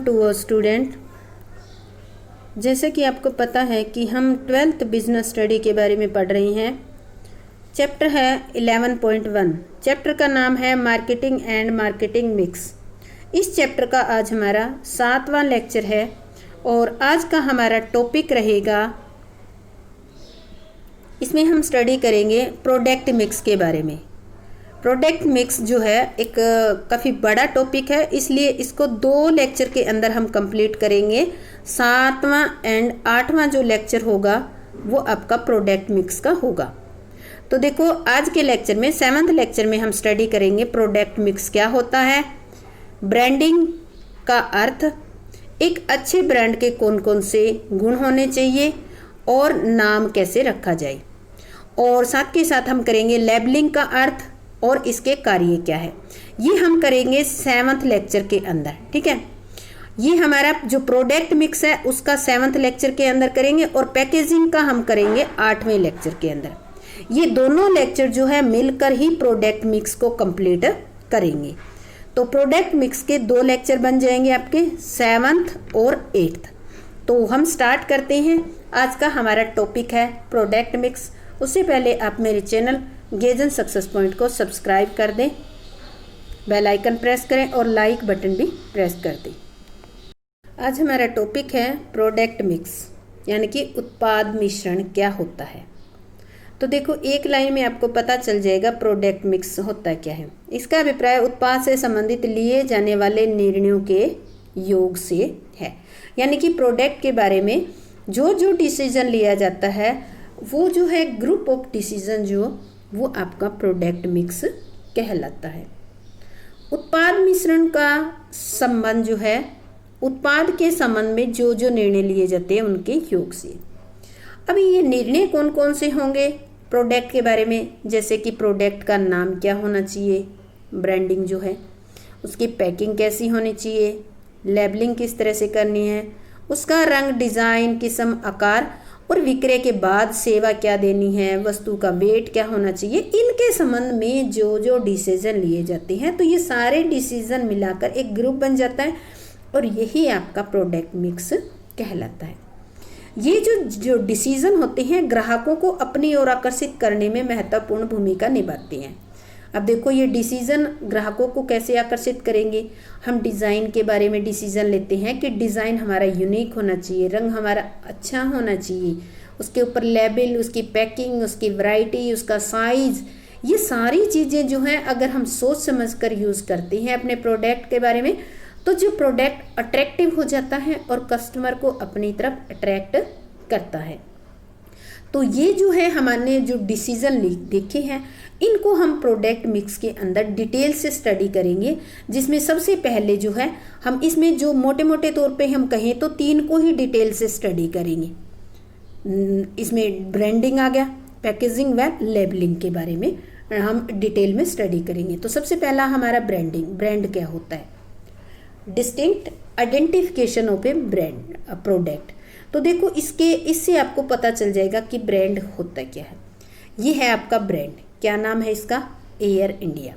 To a student. जैसे कि आपको पता है कि हम 12th बिजनेस स्टडी के बारे में पढ़ रही हैं। चैप्टर है 11.1। चैप्टर का नाम है मार्केटिंग एंड मार्केटिंग मिक्स। इस चैप्टर का आज हमारा 7वां लेक्चर है और आज का हमारा टॉपिक रहेगा, इसमें हम स्टडी करेंगे प्रोडक्ट मिक्स के बारे में। प्रोडक्ट मिक्स जो है एक काफ़ी बड़ा टॉपिक है, इसलिए इसको 2 लेक्चर के अंदर हम कंप्लीट करेंगे। 7वां एंड 8वां जो लेक्चर होगा वो आपका प्रोडक्ट मिक्स का होगा। तो देखो, आज के लेक्चर में 7th लेक्चर में हम स्टडी करेंगे प्रोडक्ट मिक्स क्या होता है, ब्रांडिंग का अर्थ, एक अच्छे ब्रांड के कौन कौन से गुण होने चाहिए और नाम कैसे रखा जाए, और साथ के साथ हम करेंगे लेबलिंग का अर्थ और इसके कार्य क्या है। ये हम करेंगे 7th लेक्चर के अंदर, ठीक है। ये हमारा जो प्रोडक्ट मिक्स है उसका 7th लेक्चर के अंदर करेंगे और पैकेजिंग का हम करेंगे 8वें लेक्चर के अंदर। ये दोनों लेक्चर जो है मिलकर ही प्रोडक्ट मिक्स को कंप्लीट करेंगे। तो प्रोडक्ट मिक्स के 2 लेक्चर बन जाएंगे आपके 7th और 8th। तो हम स्टार्ट करते हैं। आज का हमारा टॉपिक है प्रोडक्ट मिक्स। उससे पहले आप मेरे चैनल गेजन सक्सेस पॉइंट को सब्सक्राइब कर दें, बेल आइकन प्रेस करें और लाइक बटन भी प्रेस कर दें। आज हमारा टॉपिक है प्रोडक्ट मिक्स, यानी कि उत्पाद मिश्रण क्या होता है। तो देखो, एक लाइन में आपको पता चल जाएगा प्रोडक्ट मिक्स होता क्या है। इसका अभिप्राय उत्पाद से संबंधित लिए जाने वाले निर्णयों के योग से है, यानी कि प्रोडक्ट के बारे में जो जो डिसीजन लिया जाता है वो जो है ग्रुप ऑफ डिसीजन जो वो आपका प्रोडक्ट मिक्स कहलाता है। उत्पाद मिश्रण का संबंध जो है उत्पाद के संबंध में जो जो निर्णय लिए जाते हैं उनके योग से। अभी ये निर्णय कौन कौन से होंगे प्रोडक्ट के बारे में, जैसे कि प्रोडक्ट का नाम क्या होना चाहिए, ब्रांडिंग जो है, उसकी पैकिंग कैसी होनी चाहिए, लेबलिंग किस तरह से करनी है, उसका रंग, डिज़ाइन, किस्म, आकार और विक्रय के बाद सेवा क्या देनी है, वस्तु का वेट क्या होना चाहिए, इनके संबंध में जो जो डिसीजन लिए जाते हैं। तो ये सारे डिसीजन मिलाकर एक ग्रुप बन जाता है और यही आपका प्रोडक्ट मिक्स कहलाता है। ये जो डिसीजन होते हैं ग्राहकों को अपनी ओर आकर्षित करने में महत्वपूर्ण भूमिका निभाते हैं। अब देखो, ये डिसीजन ग्राहकों को कैसे आकर्षित करेंगे। हम डिज़ाइन के बारे में डिसीजन लेते हैं कि डिज़ाइन हमारा यूनिक होना चाहिए, रंग हमारा अच्छा होना चाहिए, उसके ऊपर लेबल, उसकी पैकिंग, उसकी वैरायटी, उसका साइज़, ये सारी चीज़ें जो हैं अगर हम सोच समझ कर यूज़ करते हैं अपने प्रोडक्ट के बारे में, तो जो प्रोडक्ट अट्रैक्टिव हो जाता है और कस्टमर को अपनी तरफ अट्रैक्ट करता है। तो ये जो है हमने जो डिसीजन देखे हैं इनको हम प्रोडक्ट मिक्स के अंदर डिटेल से स्टडी करेंगे, जिसमें सबसे पहले जो है हम इसमें जो मोटे मोटे तौर पे हम कहें तो 3 को ही डिटेल से स्टडी करेंगे। इसमें ब्रांडिंग आ गया, पैकेजिंग व लेबलिंग के बारे में हम डिटेल में स्टडी करेंगे। तो सबसे पहला हमारा ब्रांडिंग। ब्रांड क्या होता है? Distinct identification of A brand product. तो देखो, इससे आपको पता चल जाएगा कि ब्रांड होता क्या है। ये है आपका ब्रांड, क्या नाम है इसका? Air India.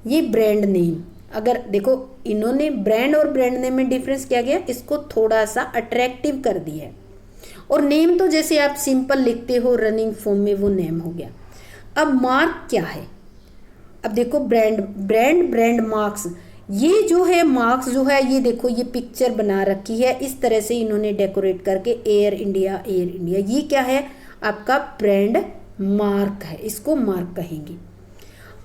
ये ब्रांड नेम, अगर देखो इन्होंने ब्रांड और ब्रांड नेम में डिफरेंस किया गया, इसको थोड़ा सा अट्रैक्टिव कर दिया है। और नेम तो जैसे आप सिंपल लिखते हो रनिंग फॉर्म में, वो नेम हो गया। अब मार्क क्या है? अब देखो, ब्रांड मार्क्स, ये जो है मार्क्स जो है, ये देखो ये पिक्चर बना रखी है इस तरह से इन्होंने डेकोरेट करके, एयर इंडिया। ये क्या है? आपका ब्रांड मार्क है, इसको मार्क कहेंगे।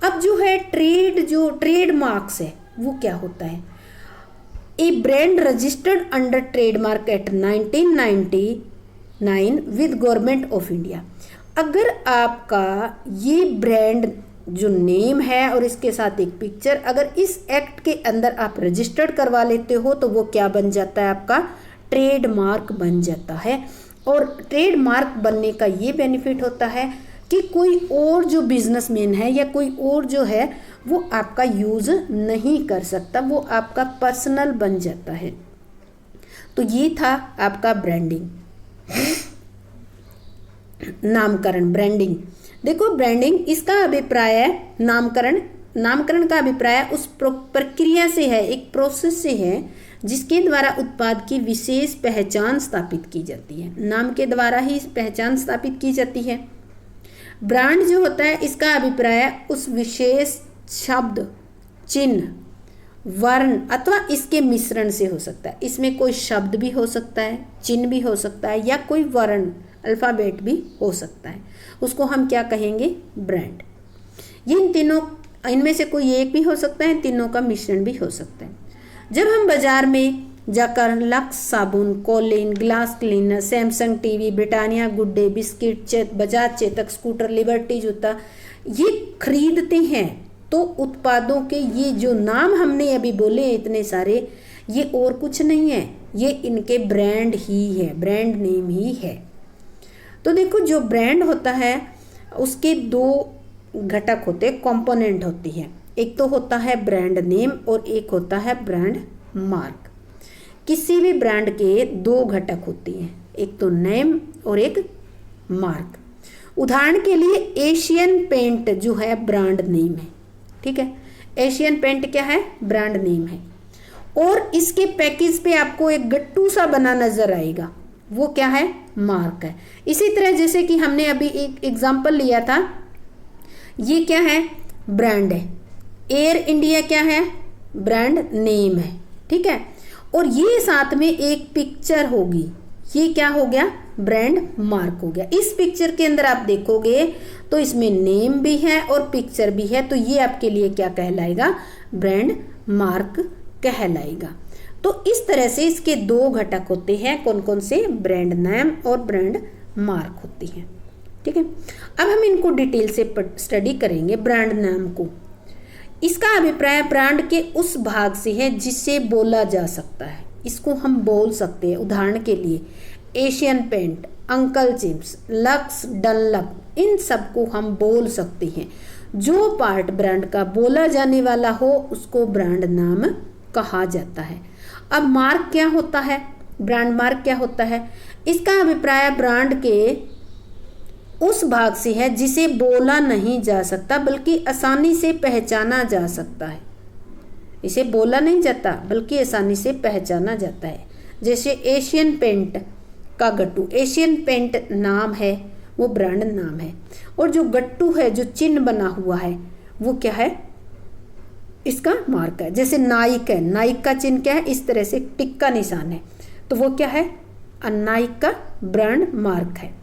अब जो है ट्रेड मार्क्स है वो क्या होता है? ए brand registered under trademark act 1999 with government of India. अगर आपका ये ब्रांड जो नेम है और इसके साथ एक पिक्चर, अगर इस एक्ट के अंदर आप रजिस्टर्ड करवा लेते हो तो वो क्या बन जाता है? आपका ट्रेडमार्क बन जाता है। और ट्रेडमार्क बनने का ये बेनिफिट होता है कि कोई और जो बिजनेसमैन है या कोई और जो है वो आपका यूज़ नहीं कर सकता, वो आपका पर्सनल बन जाता है। तो ये था आपका ब्रांडिंग, नामकरण, ब्रांडिंग। देखो, ब्रांडिंग इसका अभिप्राय है नामकरण का अभिप्राय उस प्रक्रिया से है, एक प्रोसेस से है जिसके द्वारा उत्पाद की विशेष पहचान स्थापित की जाती है। नाम के द्वारा ही पहचान स्थापित की जाती है। ब्रांड जो होता है, इसका अभिप्राय उस विशेष शब्द, चिन्ह, वर्ण अथवा इसके मिश्रण से हो सकता है। इसमें कोई शब्द भी हो सकता है, चिन्ह भी हो सकता है, या कोई वर्ण अल्फ़ाबेट भी हो सकता है। उसको हम क्या कहेंगे? ब्रांड। इन तीनों, इनमें से कोई एक भी हो सकता है, तीनों का मिश्रण भी हो सकता है। जब हम बाजार में जाकर लक्स साबुन, Colin, glass cleaner, Samsung TV, Britannia Good Day biscuit, Bajaj Chetak scooter, Liberty जूता ये खरीदते हैं, तो उत्पादों के ये जो नाम हमने अभी बोले इतने सारे, ये और कुछ नहीं है, ये इनके ब्रांड ही है, ब्रांड नेम ही है। तो देखो, जो ब्रांड होता है उसके दो घटक होते, कंपोनेंट होती है। एक तो होता है ब्रांड नेम और एक होता है ब्रांड मार्क। किसी भी ब्रांड के दो घटक होती हैं, एक तो नेम और एक मार्क। उदाहरण के लिए एशियन पेंट जो है ब्रांड नेम है, ठीक है। एशियन पेंट क्या है? ब्रांड नेम है। और इसके पैकेज पे आपको एक गट्टू सा बना नजर आएगा, वो क्या है? मार्क है। इसी तरह जैसे कि हमने अभी एक एग्जांपल लिया था, ये क्या है? ब्रांड है। एयर इंडिया क्या है? ब्रांड नेम है, ठीक है। और ये साथ में एक पिक्चर होगी, ये क्या हो गया? ब्रांड मार्क हो गया। इस पिक्चर के अंदर आप देखोगे तो इसमें नेम भी है और पिक्चर भी है, तो ये आपके लिए क्या कहलाएगा? ब्रांड मार्क कहलाएगा। तो इस तरह से इसके दो घटक होते हैं, कौन कौन से? ब्रांड नेम और ब्रांड मार्क होती हैं, ठीक है। अब हम इनको डिटेल से स्टडी करेंगे। ब्रांड नाम को, इसका अभिप्राय ब्रांड के उस भाग से है जिसे बोला जा सकता है, इसको हम बोल सकते हैं। उदाहरण के लिए Asian paint, uncle chips, Lux, Dunlop, इन सबको हम बोल सकते हैं। जो पार्ट ब्रांड का बोला जाने वाला हो उसको ब्रांड नाम कहा जाता है। अब मार्क क्या होता है? ब्रांड मार्क क्या होता है? इसका अभिप्राय ब्रांड के उस भाग से है जिसे बोला नहीं जा सकता बल्कि आसानी से पहचाना जा सकता है। इसे बोला नहीं जाता बल्कि आसानी से पहचाना जाता है। जैसे एशियन पेंट का गट्टू, एशियन पेंट नाम है, वो ब्रांड नाम है। और जो गट्टू है, जो चिन्ह बना हुआ है, वो क्या है? इसका मार्क है। जैसे नाइक है, नाइक का चिन्ह क्या है? इस तरह से टिक का निशान है, तो वो क्या है? नाइक का ब्रांड मार्क है।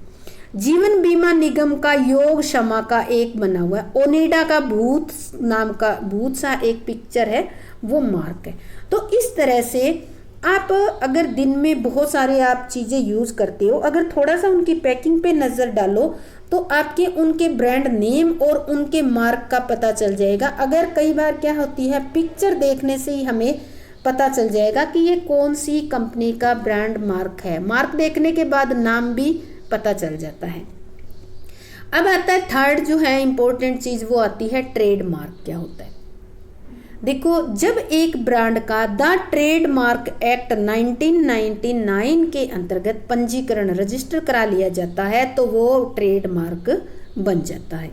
जीवन बीमा निगम का योग क्षमा का एक बना हुआ है। ओनिडा का भूत नाम का भूत सा एक पिक्चर है, वो मार्क है। तो इस तरह से आप अगर दिन में बहुत सारे आप चीज़ें यूज़ करते हो, अगर थोड़ा सा उनकी पैकिंग पे नज़र डालो तो आपके उनके ब्रांड नेम और उनके मार्क का पता चल जाएगा। अगर कई बार क्या होती है, पिक्चर देखने से ही हमें पता चल जाएगा कि ये कौन सी कंपनी का ब्रांड मार्क है। मार्क देखने के बाद नाम भी पता चल जाता है। अब आता है थर्ड जो है इंपॉर्टेंट चीज, वो आती है ट्रेडमार्क। क्या होता है? देखो, जब एक ब्रांड का द ट्रेडमार्क एक्ट 1999 के अंतर्गत पंजीकरण रजिस्टर करा लिया जाता है तो वो ट्रेडमार्क बन जाता है।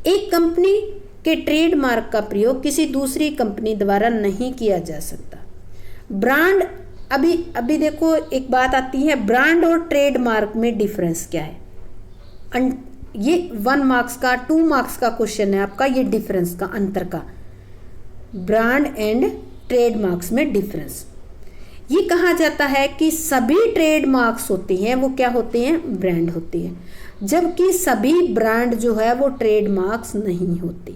एक कंपनी के ट्रेडमार्क का प्रयोग किसी दूसरी कंपनी द्वारा नहीं किया जा सकता। ब्रांड, अभी देखो एक बात आती है, ब्रांड और ट्रेडमार्क में डिफरेंस क्या है? ये 1 मार्क्स का 2 मार्क्स का क्वेश्चन है आपका, ये डिफरेंस का, अंतर का, ब्रांड एंड ट्रेडमार्क्स में डिफरेंस। ये कहा जाता है कि सभी ट्रेडमार्क्स होते हैं वो क्या होते हैं? ब्रांड होते हैं, जबकि सभी ब्रांड जो है वो ट्रेडमार्क्स नहीं होते।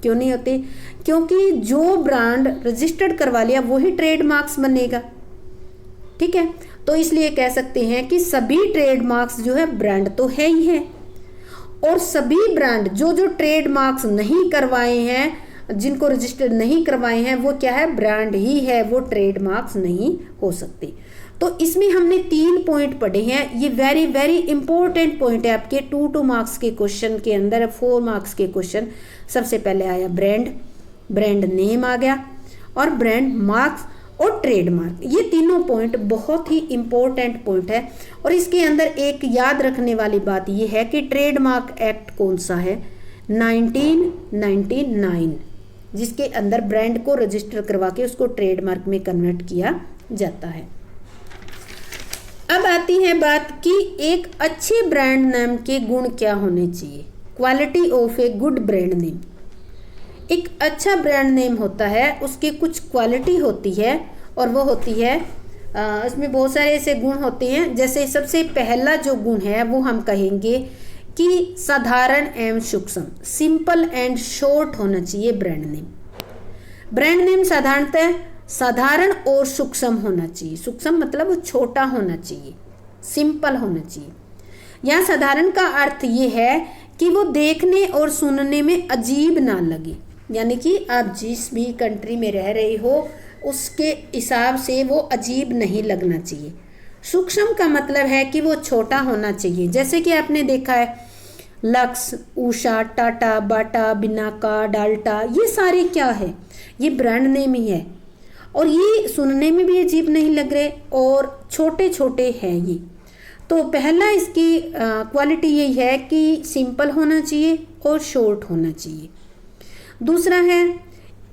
क्यों नहीं होते? क्योंकि जो ब्रांड रजिस्टर्ड करवा लिया वही ट्रेडमार्क्स बनेगा, ठीक है। तो इसलिए कह सकते हैं कि सभी ट्रेडमार्क्स जो है ब्रांड तो है ही है, और सभी ब्रांड जो ट्रेडमार्क्स नहीं करवाए हैं, जिनको रजिस्टर नहीं करवाए हैं, वो क्या है? ब्रांड ही है, वो ट्रेडमार्क्स नहीं हो सकते। तो इसमें हमने 3 पॉइंट पढ़े हैं। ये वेरी वेरी इंपॉर्टेंट पॉइंट है आपके 2 मार्क्स के क्वेश्चन के अंदर, 4 मार्क्स के क्वेश्चन। सबसे पहले आया ब्रांड, ब्रांड नेम आ गया, और ब्रांड मार्क्स और ट्रेडमार्क। ये तीनों पॉइंट बहुत ही इंपॉर्टेंट पॉइंट है। और इसके अंदर एक याद रखने वाली बात ये है कि ट्रेडमार्क एक्ट कौन सा है? 1999, जिसके अंदर ब्रांड को रजिस्टर करवा के उसको ट्रेडमार्क में कन्वर्ट किया जाता है। अब आती है बात कि एक अच्छे ब्रांड नेम के गुण क्या होने चाहिए। Quality of a good brand name. एक अच्छा ब्रांड नेम होता है, उसकी कुछ क्वालिटी होती है और वो होती है इसमें बहुत सारे ऐसे गुण होते हैं। जैसे सबसे पहला जो गुण है वो हम कहेंगे कि साधारण एवं सूक्ष्म, सिंपल एंड शॉर्ट होना चाहिए ब्रांड नेम। ब्रांड नेम साधारणतः साधारण और सूक्ष्म होना चाहिए। सूक्ष्म मतलब वो छोटा होना चाहिए, सिंपल होना चाहिए। यहाँ साधारण का अर्थ ये है कि वो देखने और सुनने में अजीब ना लगे, यानी कि आप जिस भी कंट्री में रह रहे हो उसके हिसाब से वो अजीब नहीं लगना चाहिए। सूक्ष्म का मतलब है कि वो छोटा होना चाहिए। जैसे कि आपने देखा है लक्स, उषा, टाटा, बाटा, बिनाका, डाल्टा, ये सारे क्या है, ये ब्रांड नेम ही है और ये सुनने में भी अजीब नहीं लग रहे और छोटे छोटे हैं ये। तो पहला इसकी क्वालिटी यही है कि सिंपल होना चाहिए और शॉर्ट होना चाहिए। दूसरा है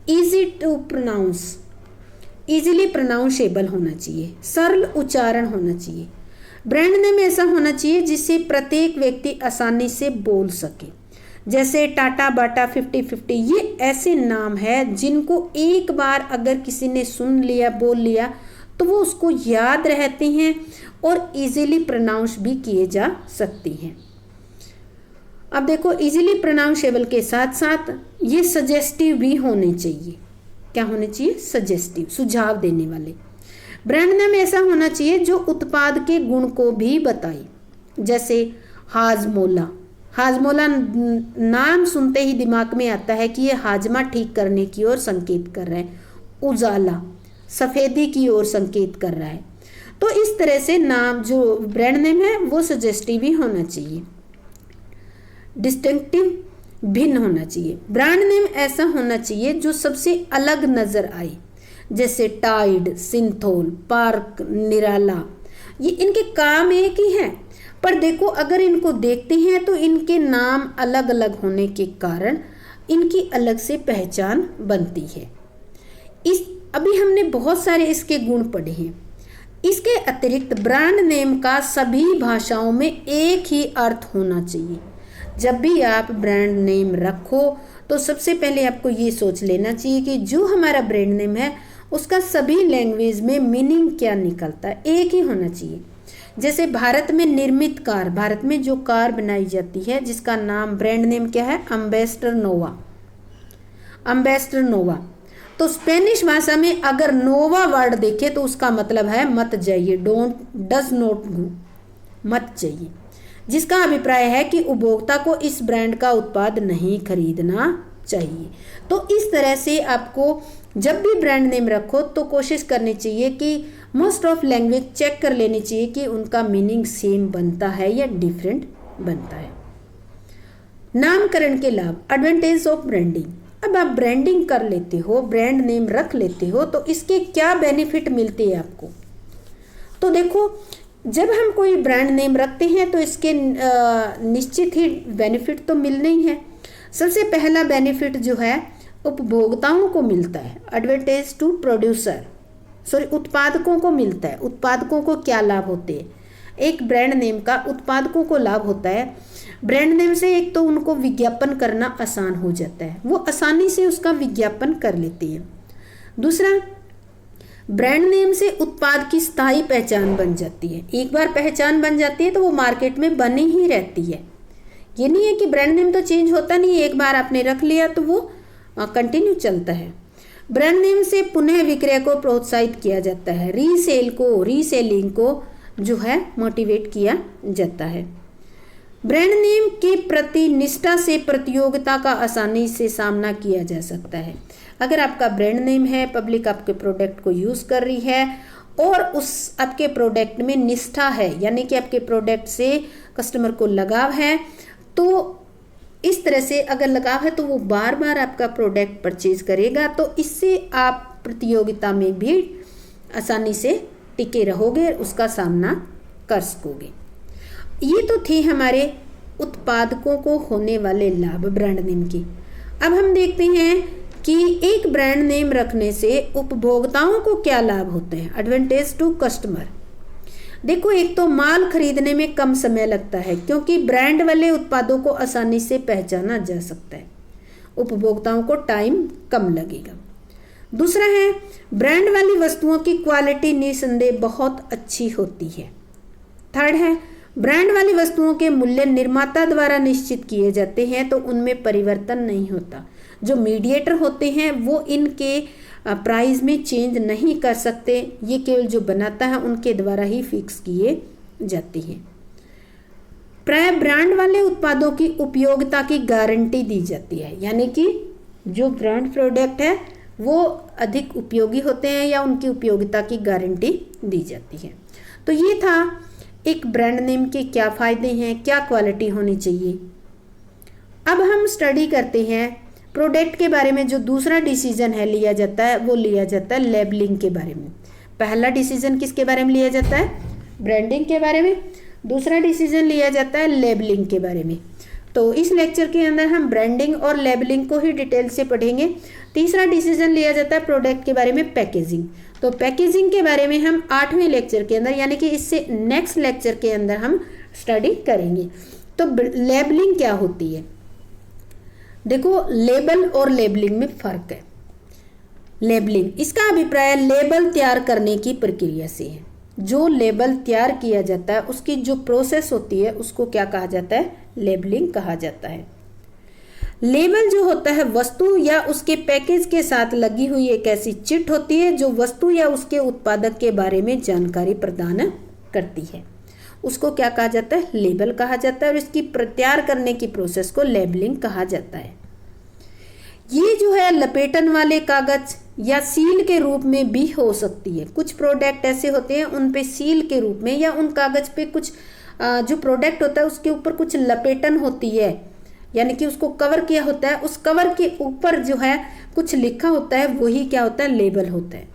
इजी टू प्रोनाउंस, इजीली प्रोनाउंसेबल होना चाहिए, सरल उच्चारण होना चाहिए। ब्रांड नेम ऐसा होना चाहिए जिससे प्रत्येक व्यक्ति आसानी से बोल सके। जैसे टाटा, बाटा, 50-50, ये ऐसे नाम है जिनको एक बार अगर किसी ने सुन लिया, बोल लिया तो वो उसको याद रहते हैं और इजीली प्रोनाउंस भी किए जा सकती हैं। अब देखो इजीली प्रोनाउंसेबल के साथ साथ ये सजेस्टिव भी होने चाहिए। क्या होने चाहिए? सजेस्टिव, सुझाव देने वाले। ब्रांड नेम ऐसा होना चाहिए जो उत्पाद के गुण को भी बताए। जैसे हाजमोला, हाजमोला नाम सुनते ही दिमाग में आता है कि ये हाजमा ठीक करने की ओर संकेत कर रहा है। उजाला सफ़ेदी की ओर संकेत कर रहा है। तो इस तरह से नाम जो ब्रांड नेम है वो सजेस्टिव भी होना चाहिए, डिस्टिंक्टिव, भिन्न होना चाहिए। ब्रांड नेम ऐसा होना चाहिए जो सबसे अलग नजर आए। जैसे टाइड, सिंथोल, पार्क, निराला, ये इनके काम एक ही है, पर देखो अगर इनको देखते हैं तो इनके नाम अलग अलग होने के कारण इनकी अलग से पहचान बनती है। अभी हमने बहुत सारे इसके गुण पढ़े हैं। इसके अतिरिक्त ब्रांड नेम का सभी भाषाओं में एक ही अर्थ होना चाहिए। जब भी आप ब्रांड नेम रखो तो सबसे पहले आपको ये सोच लेना चाहिए कि जो हमारा ब्रांड नेम है उसका सभी लैंग्वेज में मीनिंग क्या निकलता है, एक ही होना चाहिए। जैसे भारत में निर्मित कार, भारत में जो कार बनाई जाती है जिसका नाम ब्रांड नेम क्या है? एम्बेसडर नोवा, एम्बेसडर नोवा। तो स्पेनिश भाषा में अगर नोवा वर्ड देखे तो उसका मतलब है मत जाइए, डोंट, डज नॉट गो, मत जाइए, जिसका अभिप्राय है कि उपभोक्ता को इस ब्रांड का उत्पाद नहीं खरीदना चाहिए। तो इस तरह से आपको जब भी ब्रांड नेम रखो तो कोशिश करनी चाहिए कि मोस्ट ऑफ लैंग्वेज चेक कर लेनी चाहिए कि उनका मीनिंग सेम बनता है या डिफरेंट बनता है। नामकरण के लाभ, एडवांटेज ऑफ ब्रांडिंग। अब आप ब्रांडिंग कर लेते हो, ब्रांड नेम रख लेते हो तो इसके क्या बेनिफिट मिलते हैं आपको? तो देखो जब हम कोई ब्रांड नेम रखते हैं तो इसके निश्चित ही बेनिफिट तो मिलने ही है। सबसे पहला बेनिफिट जो है उपभोक्ताओं को मिलता है, एडवांटेज टू प्रोड्यूसर, उत्पादकों को मिलता है। उत्पादकों को क्या लाभ होते हैं? एक ब्रांड नेम का उत्पादकों को लाभ होता है, ब्रांड नेम से एक तो उनको विज्ञापन करना आसान हो जाता है, वो आसानी से उसका विज्ञापन कर लेते हैं। दूसरा, ब्रांड नेम से उत्पाद की स्थायी पहचान बन जाती है। एक बार पहचान बन जाती है तो वो मार्केट में बनी ही रहती है। ये नहीं है कि ब्रांड नेम तो चेंज होता नहीं, एक बार आपने रख लिया तो वो कंटिन्यू चलता है। ब्रांड नेम से पुनः विक्रय को प्रोत्साहित किया जाता है, रीसेलिंग को जो है मोटिवेट किया जाता है। ब्रांड नेम के प्रति निष्ठा से प्रतियोगिता का आसानी से सामना किया जा सकता है। अगर आपका ब्रांड नेम है, पब्लिक आपके प्रोडक्ट को यूज़ कर रही है और उस आपके प्रोडक्ट में निष्ठा है, यानी कि आपके प्रोडक्ट से कस्टमर को लगाव है, तो इस तरह से अगर लगाव है तो वो बार बार आपका प्रोडक्ट परचेज करेगा, तो इससे आप प्रतियोगिता में भी आसानी से टिके रहोगे, उसका सामना कर सकोगे। ये तो थे हमारे उत्पादकों को होने वाले लाभ ब्रांड नेम के। अब हम देखते हैं कि एक ब्रांड नेम रखने से उपभोक्ताओं को क्या लाभ होते हैं। एडवांटेज टू कस्टमर, देखो एक तो माल खरीदने में कम समय लगता है क्योंकि ब्रांड वाले उत्पादों को आसानी से पहचाना जा सकता है, उपभोक्ताओं को टाइम कम लगेगा। दूसरा है ब्रांड वाली वस्तुओं की क्वालिटी निसंदेह बहुत अच्छी होती है। थर्ड है ब्रांड वाली वस्तुओं के मूल्य निर्माता द्वारा निश्चित किए जाते हैं तो उनमें परिवर्तन नहीं होता। जो मीडिएटर होते हैं वो इनके प्राइस में चेंज नहीं कर सकते, ये केवल जो बनाता है उनके द्वारा ही फिक्स किए जाते हैं। प्राय ब्रांड वाले उत्पादों की उपयोगिता की गारंटी दी जाती है, यानी कि जो ब्रांड प्रोडक्ट है वो अधिक उपयोगी होते हैं या उनकी उपयोगिता की गारंटी दी जाती है। तो ये था एक ब्रांड नेम के क्या फ़ायदे हैं, क्या क्वालिटी होनी चाहिए। अब हम स्टडी करते हैं प्रोडक्ट के बारे में। जो दूसरा डिसीजन है लिया जाता है वो लिया जाता है लेबलिंग के बारे में। पहला डिसीजन किसके बारे में लिया जाता है, ब्रांडिंग के बारे में। दूसरा डिसीजन लिया जाता है लेबलिंग के बारे में। तो इस लेक्चर के अंदर हम ब्रांडिंग और लेबलिंग को ही डिटेल से पढ़ेंगे। तीसरा डिसीजन लिया जाता है प्रोडक्ट के बारे में पैकेजिंग। तो पैकेजिंग के बारे में हम 8वें लेक्चर के अंदर यानी कि इससे नेक्स्ट लेक्चर के अंदर हम स्टडी करेंगे। तो लेबलिंग क्या होती है, देखो लेबल और लेबलिंग में फ़र्क है। लेबलिंग, इसका अभिप्राय लेबल तैयार करने की प्रक्रिया से है। जो लेबल तैयार किया जाता है उसकी जो प्रोसेस होती है उसको क्या कहा जाता है, लेबलिंग कहा जाता है। लेबल जो होता है वस्तु या उसके पैकेज के साथ लगी हुई एक ऐसी चिट होती है जो वस्तु या उसके उत्पादक के बारे में जानकारी प्रदान करती है, उसको क्या कहा जाता है, लेबल कहा जाता है। और इसकी तैयार करने की प्रोसेस को लेबलिंग कहा जाता है। ये जो है लपेटन वाले कागज या सील के रूप में भी हो सकती है। कुछ प्रोडक्ट ऐसे होते हैं उन पे सील के रूप में या उन कागज पे कुछ जो प्रोडक्ट होता है उसके ऊपर कुछ लपेटन होती है, यानी कि उसको कवर किया होता है, उस कवर के ऊपर जो है कुछ लिखा होता है, वही क्या होता है, लेबल होता है।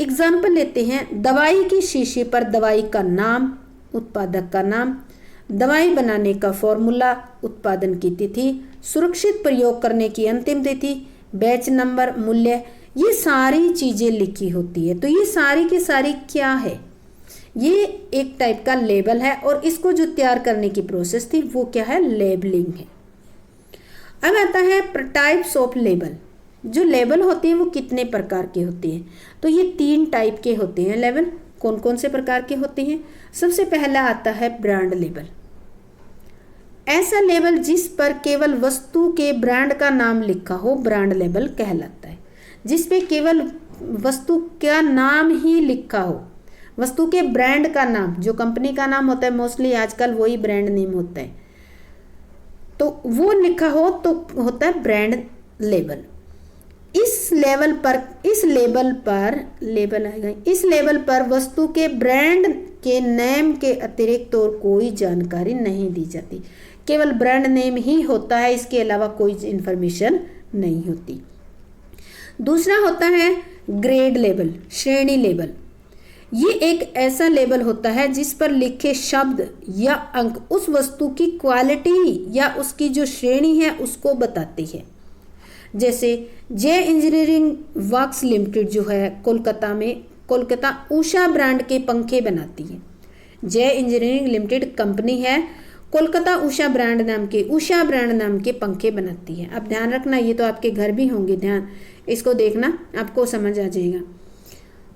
एग्जाम्पल लेते हैं, दवाई की शीशी पर दवाई का नाम, उत्पादक का नाम, दवाई बनाने का फॉर्मूला, उत्पादन की तिथि, सुरक्षित प्रयोग करने की अंतिम तिथि, बैच नंबर, मूल्य, ये सारी चीज़ें लिखी होती है। तो ये सारी की सारी क्या है, ये एक टाइप का लेबल है और इसको जो तैयार करने की प्रोसेस थी वो क्या है, लेबलिंग है। अब आता है टाइप्स ऑफ लेबल। जो लेबल होते हैं वो कितने प्रकार के होते हैं, तो ये 3 टाइप के होते हैं लेबल। कौन कौन से प्रकार के होते हैं, सबसे पहला आता है ब्रांड लेबल। ऐसा लेबल जिस पर केवल वस्तु के ब्रांड का नाम लिखा हो ब्रांड लेबल कहलाता है। जिस पे केवल वस्तु का नाम ही लिखा हो, वस्तु के ब्रांड का नाम, जो कंपनी का नाम होता है मोस्टली आजकल वही ब्रांड नेम होता है, तो वो लिखा हो तो होता है ब्रांड लेबल। इस लेबल पर वस्तु के ब्रांड के नेम के अतिरिक्त और कोई जानकारी नहीं दी जाती। केवल ब्रांड नेम ही होता है, इसके अलावा कोई इन्फॉर्मेशन नहीं होती। दूसरा होता है ग्रेड लेबल, श्रेणी लेबल। ये एक ऐसा लेबल होता है जिस पर लिखे शब्द या अंक उस वस्तु की क्वालिटी या उसकी जो श्रेणी है उसको बताती है। जैसे जय इंजीनियरिंग वर्क्स लिमिटेड जो है कोलकाता उषा ब्रांड के पंखे बनाती है। जय इंजीनियरिंग लिमिटेड कंपनी है, कोलकाता उषा ब्रांड नाम के पंखे बनाती है। अब ध्यान रखना, ये तो आपके घर भी होंगे, ध्यान इसको देखना, आपको समझ आ जाएगा।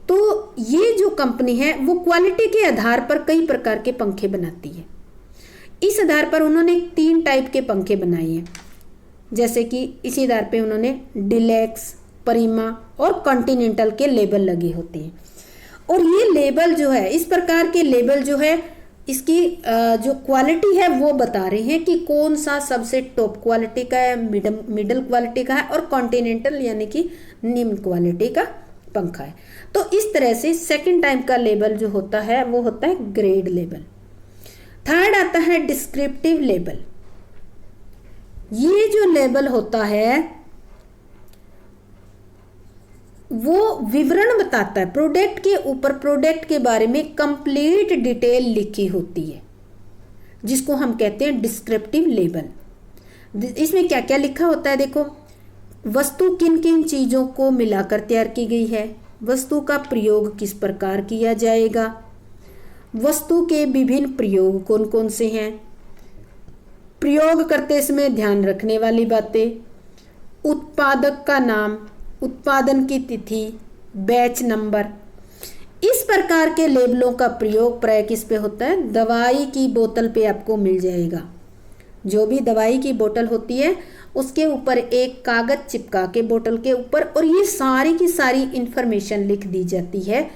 तो ये जो कंपनी है वो क्वालिटी के आधार पर कई प्रकार के पंखे बनाती है। इस आधार पर उन्होंने 3 टाइप के पंखे बनाए हैं, जैसे कि इसी आधार पे उन्होंने डिलेक्स, प्रीमा और कॉन्टिनेंटल के लेबल लगे होते हैं। और ये लेबल जो है, इस प्रकार के लेबल जो है, इसकी जो क्वालिटी है वो बता रहे हैं कि कौन सा सबसे टॉप क्वालिटी का है, मिडल क्वालिटी का है और कॉन्टिनेंटल यानी कि निम्न क्वालिटी का पंखा है। तो इस तरह से सेकंड टाइप का लेबल जो होता है वो होता है ग्रेड लेबल। थर्ड आता है डिस्क्रिप्टिव लेबल। ये जो लेबल होता है वो विवरण बताता है, प्रोडक्ट के ऊपर प्रोडक्ट के बारे में कंप्लीट डिटेल लिखी होती है, जिसको हम कहते हैं डिस्क्रिप्टिव लेबल। इसमें क्या क्या लिखा होता है, देखो वस्तु किन किन चीज़ों को मिलाकर तैयार की गई है, वस्तु का प्रयोग किस प्रकार किया जाएगा, वस्तु के विभिन्न प्रयोग कौन कौन से हैं, प्रयोग करते समय ध्यान रखने वाली बातें, उत्पादक का नाम, उत्पादन की तिथि, बैच नंबर। इस प्रकार के लेबलों का प्रयोग प्राय किस पे होता है, दवाई की बोतल पे आपको मिल जाएगा। जो भी दवाई की बोतल होती है उसके ऊपर एक कागज चिपका के बोतल के ऊपर, और ये सारी की सारी इंफॉर्मेशन लिख दी जाती है।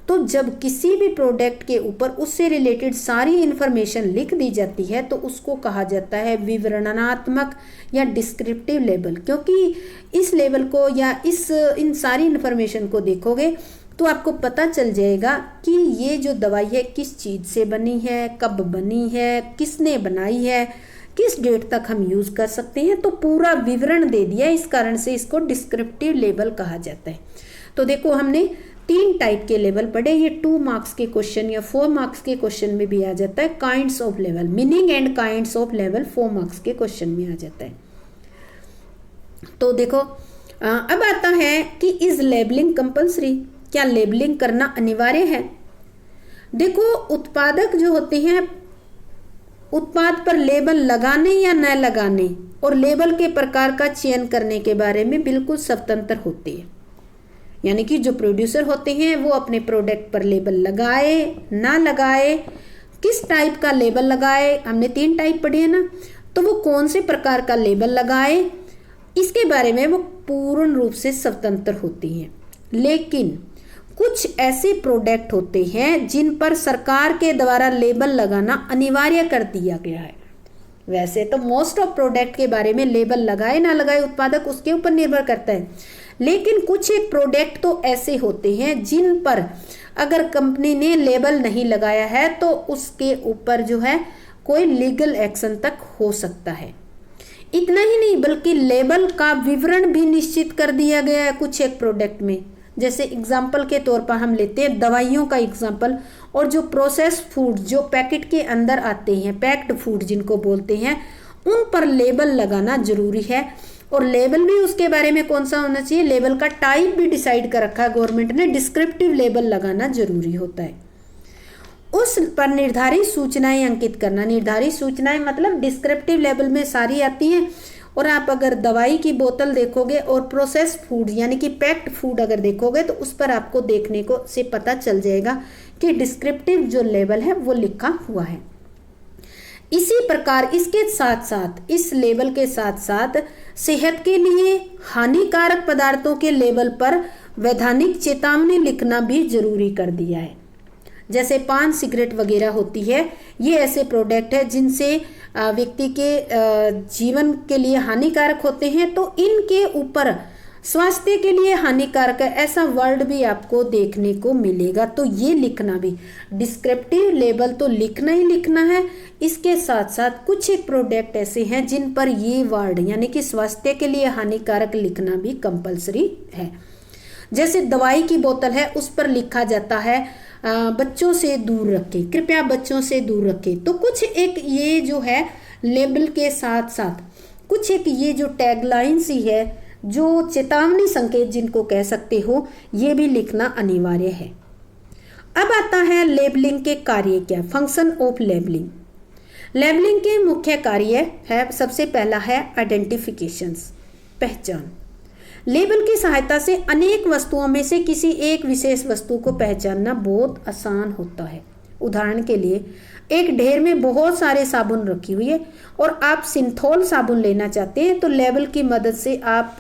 तो जब किसी भी प्रोडक्ट के ऊपर उससे रिलेटेड सारी इंफॉर्मेशन लिख दी जाती है तो उसको कहा जाता है विवरणात्मक या डिस्क्रिप्टिव लेबल। क्योंकि इस लेबल को या इन सारी इंफॉर्मेशन को देखोगे तो आपको पता चल जाएगा कि ये जो दवाई है किस चीज़ से बनी है, कब बनी है, किसने बनाई है, किस डेट तक हम यूज़ कर सकते हैं। तो पूरा विवरण दे दिया, इस कारण से इसको डिस्क्रिप्टिव लेबल कहा जाता है। तो देखो हमने 3 टाइप के लेबल पढ़े। ये 2 मार्क्स के क्वेश्चन या 4 मार्क्स के क्वेश्चन में भी आ जाता है। Kinds of label, meaning and kinds of label 4 marks के क्वेश्चन में आ जाता है। तो देखो अब आता है कि इज लेबलिंग कंपल्सरी, क्या लेबलिंग करना अनिवार्य है। देखो उत्पादक जो होते हैं उत्पाद पर लेबल लगाने या न लगाने और लेबल के प्रकार का चयन करने के बारे में बिल्कुल स्वतंत्र होते हैं। यानी कि जो प्रोड्यूसर होते हैं वो अपने प्रोडक्ट पर लेबल लगाए ना लगाए, किस टाइप का लेबल लगाए, हमने 3 टाइप पढ़े हैं ना, तो वो कौन से प्रकार का लेबल लगाए इसके बारे में वो पूर्ण रूप से स्वतंत्र होती हैं। लेकिन कुछ ऐसे प्रोडक्ट होते हैं जिन पर सरकार के द्वारा लेबल लगाना अनिवार्य कर दिया गया है। वैसे तो मोस्ट ऑफ प्रोडक्ट के बारे में लेबल लगाए ना लगाए उत्पादक उसके ऊपर निर्भर करता है, लेकिन कुछ एक प्रोडक्ट तो ऐसे होते हैं जिन पर अगर कंपनी ने लेबल नहीं लगाया है तो उसके ऊपर जो है कोई लीगल एक्शन तक हो सकता है। इतना ही नहीं बल्कि लेबल का विवरण भी निश्चित कर दिया गया है कुछ एक प्रोडक्ट में। जैसे एग्जाम्पल के तौर पर हम लेते हैं दवाइयों का एग्जाम्पल, और जो प्रोसेस फूड जो पैकेट के अंदर आते हैं, पैक्ड फूड जिनको बोलते हैं, उन पर लेबल लगाना जरूरी है। और लेबल भी उसके बारे में कौन सा होना चाहिए, लेबल का टाइप भी डिसाइड कर रखा है गवर्नमेंट ने, डिस्क्रिप्टिव लेबल लगाना जरूरी होता है। उस पर निर्धारित सूचनाएं अंकित करना, निर्धारित सूचनाएं मतलब डिस्क्रिप्टिव लेबल में सारी आती हैं। और आप अगर दवाई की बोतल देखोगे और प्रोसेस फूड यानी कि पैक्ड फूड अगर देखोगे तो उस पर आपको देखने को से पता चल जाएगा कि डिस्क्रिप्टिव जो लेबल है वो लिखा हुआ है। इसी प्रकार इसके साथ साथ इस लेबल के साथ साथ सेहत के लिए हानिकारक पदार्थों के लेबल पर वैधानिक चेतावनी लिखना भी जरूरी कर दिया है। जैसे पान सिगरेट वगैरह होती है, ये ऐसे प्रोडक्ट है जिनसे व्यक्ति के जीवन के लिए हानिकारक होते हैं, तो इनके ऊपर स्वास्थ्य के लिए हानिकारक है ऐसा वर्ड भी आपको देखने को मिलेगा। तो ये लिखना भी, डिस्क्रिप्टिव लेबल तो लिखना ही लिखना है। इसके साथ साथ कुछ एक प्रोडक्ट ऐसे हैं जिन पर ये वर्ड यानी कि स्वास्थ्य के लिए हानिकारक लिखना भी कंपलसरी है। जैसे दवाई की बोतल है उस पर लिखा जाता है बच्चों से दूर रखें, कृपया बच्चों से दूर रखें। तो कुछ एक ये जो है लेबल के साथ साथ कुछ एक ये जो टैगलाइंस ही है, जो चेतावनी संकेत जिनको कह सकते हो, ये भी लिखना अनिवार्य है। अब आता है लेबलिंग के कार्य क्या, फंक्शन ऑफ लेबलिंग। लेबलिंग के मुख्य कार्य है, सबसे पहला है आइडेंटिफिकेशंस, पहचान। लेबल की सहायता से अनेक वस्तुओं में से किसी एक विशेष वस्तु को पहचानना बहुत आसान होता है। उदाहरण के लिए एक ढेर में बहुत सारे साबुन रखी हुई है और आप सिंथोल साबुन लेना चाहते हैं, तो लेबल की मदद से आप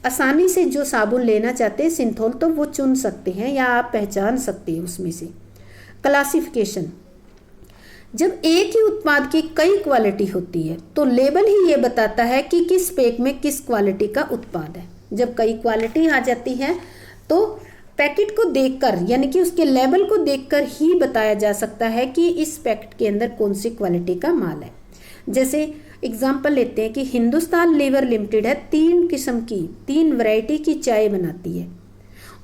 आसानी से जो साबुन लेना चाहते हैं सिंथोल, तो वो चुन सकते हैं या आप पहचान सकते हैं उसमें से। क्लासिफिकेशन, जब एक ही उत्पाद की कई क्वालिटी होती है तो लेबल ही ये बताता है कि किस पैक में किस क्वालिटी का उत्पाद है। जब कई क्वालिटी आ जाती है तो पैकेट को देखकर यानी कि उसके लेबल को देखकर ही बताया जा सकता है कि इस पैकेट के अंदर कौन सी क्वालिटी का माल है। जैसे एग्जांपल लेते हैं कि हिंदुस्तान लीवर लिमिटेड है, 3 वैरायटी की चाय बनाती है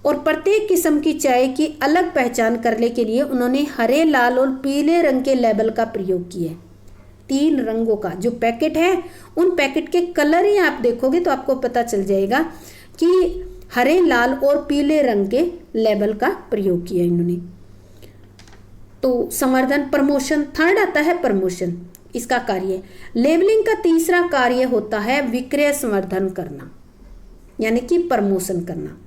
और प्रत्येक किस्म की चाय की अलग पहचान करने के लिए उन्होंने हरे, लाल और पीले रंग के लेबल का प्रयोग किया है। 3 रंगों का जो पैकेट है, उन पैकेट के कलर ही आप देखोगे तो आपको पता चल जाएगा कि हरे, लाल और पीले रंग के लेबल का प्रयोग किया इन्होंने। तो संवर्धन, प्रमोशन, थर्ड आता है प्रमोशन, इसका कार्य। लेबलिंग का तीसरा कार्य होता है विक्रय संवर्धन करना, यानी कि प्रमोशन करना।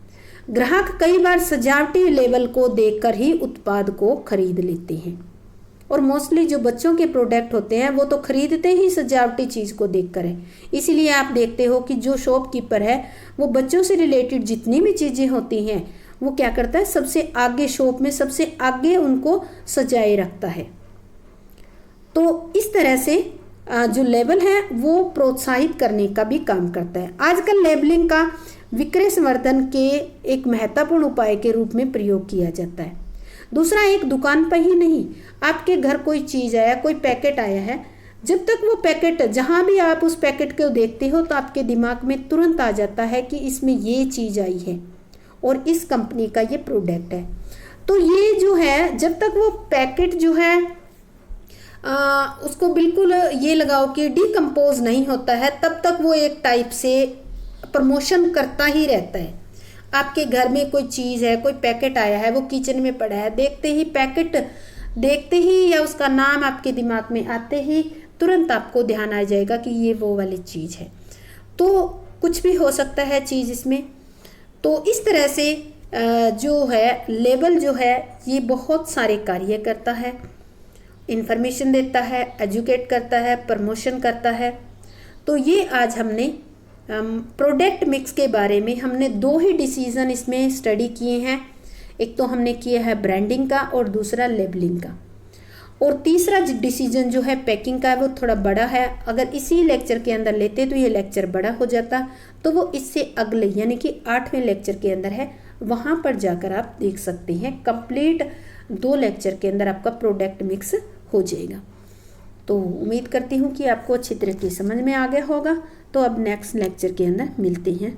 ग्राहक कई बार सजावटी लेबल को देखकर ही उत्पाद को खरीद लेते हैं, और मोस्टली जो बच्चों के प्रोडक्ट होते हैं वो तो खरीदते ही सजावटी चीज़ को देखकर है। इसीलिए आप देखते हो कि जो शॉपकीपर है वो बच्चों से रिलेटेड जितनी भी चीज़ें होती हैं वो क्या करता है, सबसे आगे शॉप में सबसे आगे उनको सजाए रखता है। तो इस तरह से जो लेबल है वो प्रोत्साहित करने का भी काम करता है। आजकल लेबलिंग का विक्रय संवर्धन के एक महत्वपूर्ण उपाय के रूप में प्रयोग किया जाता है। दूसरा, एक दुकान पर ही नहीं, आपके घर कोई चीज़ आया, कोई पैकेट आया है, जब तक वो पैकेट, जहाँ भी आप उस पैकेट को देखते हो तो आपके दिमाग में तुरंत आ जाता है कि इसमें ये चीज़ आई है और इस कंपनी का ये प्रोडक्ट है। तो ये जो है, जब तक वो पैकेट जो है उसको बिल्कुल ये लगाओ कि डिकम्पोज नहीं होता है, तब तक वो एक टाइप से प्रमोशन करता ही रहता है। आपके घर में कोई चीज़ है, कोई पैकेट आया है, वो किचन में पड़ा है, देखते ही पैकेट देखते ही या उसका नाम आपके दिमाग में आते ही तुरंत आपको ध्यान आ जाएगा कि ये वो वाली चीज़ है। तो कुछ भी हो सकता है चीज़ इसमें। तो इस तरह से जो है लेबल जो है ये बहुत सारे कार्य करता है, इन्फॉर्मेशन देता है, एजुकेट करता है, प्रमोशन करता है। तो ये आज हमने प्रोडक्ट मिक्स के बारे में हमने 2 ही डिसीजन इसमें स्टडी किए हैं। एक तो हमने किया है ब्रांडिंग का और दूसरा लेबलिंग का, और तीसरा डिसीजन जो है पैकिंग का है वो थोड़ा बड़ा है। अगर इसी लेक्चर के अंदर लेते तो ये लेक्चर बड़ा हो जाता, तो वो इससे अगले यानी कि 8वें लेक्चर के अंदर है, वहाँ पर जाकर आप देख सकते हैं। कंप्लीट 2 लेक्चर के अंदर आपका प्रोडक्ट मिक्स हो जाएगा। तो उम्मीद करती हूँ कि आपको अच्छी तरह से समझ में आ गया होगा। तो अब नेक्स्ट लेक्चर के अंदर मिलते हैं।